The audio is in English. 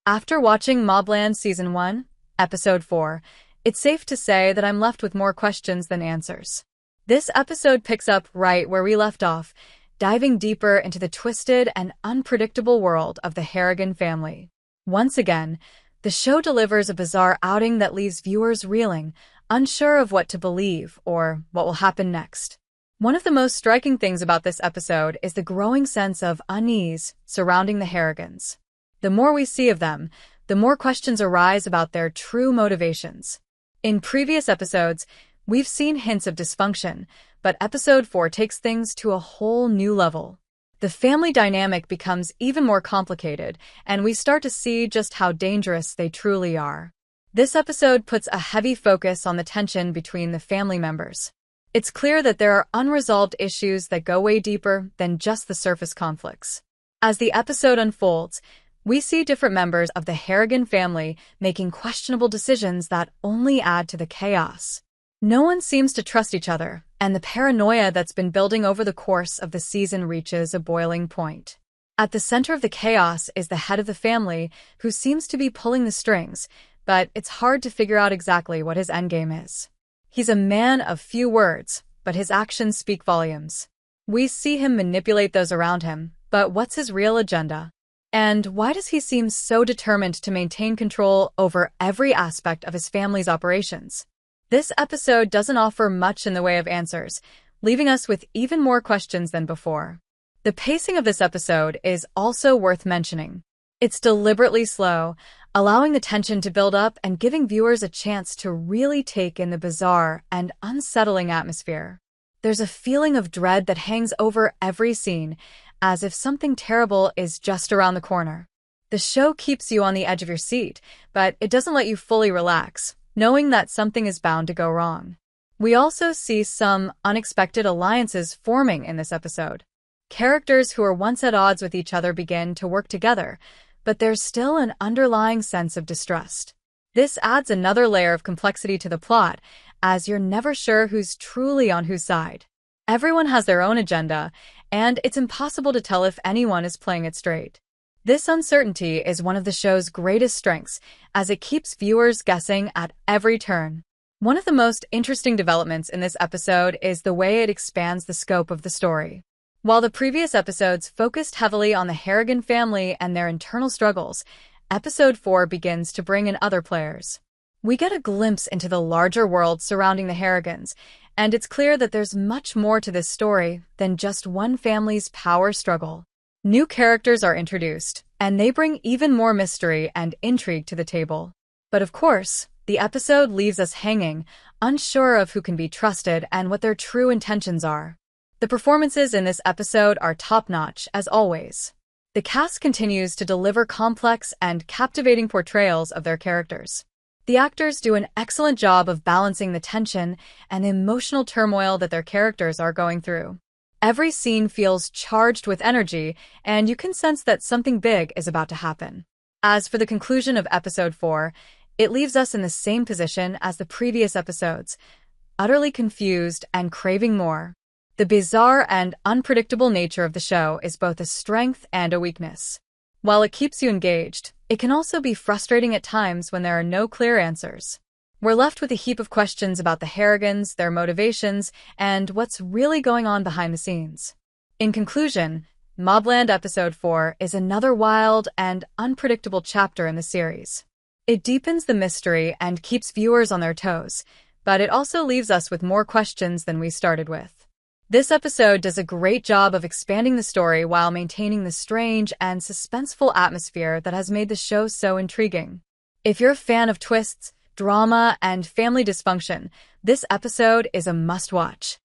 After watching MobLand Season 1, Episode 4, it's safe to say that I'm left with more questions than answers. This episode picks up right where we left off, diving deeper into the twisted and unpredictable world of the Harrigan family. Once again, the show delivers a bizarre outing that leaves viewers reeling, unsure of what to believe or what will happen next. One of the most striking things about this episode is the growing sense of unease surrounding the Harrigans. The more we see of them, the more questions arise about their true motivations. In previous episodes, we've seen hints of dysfunction, but Episode 4 takes things to a whole new level. The family dynamic becomes even more complicated, and we start to see just how dangerous they truly are. This episode puts a heavy focus on the tension between the family members. It's clear that there are unresolved issues that go way deeper than just the surface conflicts. As the episode unfolds, we see different members of the Harrigan family making questionable decisions that only add to the chaos. No one seems to trust each other, and the paranoia that's been building over the course of the season reaches a boiling point. At the center of the chaos is the head of the family, who seems to be pulling the strings, but it's hard to figure out exactly what his endgame is. He's a man of few words, but his actions speak volumes. We see him manipulate those around him, but what's his real agenda? And why does he seem so determined to maintain control over every aspect of his family's operations? This episode doesn't offer much in the way of answers, leaving us with even more questions than before. The pacing of this episode is also worth mentioning. It's deliberately slow, allowing the tension to build up and giving viewers a chance to really take in the bizarre and unsettling atmosphere. There's a feeling of dread that hangs over every scene, as if something terrible is just around the corner. The show keeps you on the edge of your seat, but it doesn't let you fully relax, knowing that something is bound to go wrong. We also see some unexpected alliances forming in this episode. Characters who were once at odds with each other begin to work together, but there's still an underlying sense of distrust. This adds another layer of complexity to the plot, as you're never sure who's truly on whose side. Everyone has their own agenda, and it's impossible to tell if anyone is playing it straight. This uncertainty is one of the show's greatest strengths, as it keeps viewers guessing at every turn. One of the most interesting developments in this episode is the way it expands the scope of the story. While the previous episodes focused heavily on the Harrigan family and their internal struggles, Episode 4 begins to bring in other players. We get a glimpse into the larger world surrounding the Harrigans, and it's clear that there's much more to this story than just one family's power struggle. New characters are introduced, and they bring even more mystery and intrigue to the table. But of course, the episode leaves us hanging, unsure of who can be trusted and what their true intentions are. The performances in this episode are top-notch, as always. The cast continues to deliver complex and captivating portrayals of their characters. The actors do an excellent job of balancing the tension and emotional turmoil that their characters are going through. Every scene feels charged with energy, and you can sense that something big is about to happen. As for the conclusion of Episode 4, it leaves us in the same position as the previous episodes, utterly confused and craving more. The bizarre and unpredictable nature of the show is both a strength and a weakness. While it keeps you engaged, it can also be frustrating at times when there are no clear answers. We're left with a heap of questions about the Harrigans, their motivations, and what's really going on behind the scenes. In conclusion, MobLand Episode 4 is another wild and unpredictable chapter in the series. It deepens the mystery and keeps viewers on their toes, but it also leaves us with more questions than we started with. This episode does a great job of expanding the story while maintaining the strange and suspenseful atmosphere that has made the show so intriguing. If you're a fan of twists, drama, and family dysfunction, this episode is a must-watch.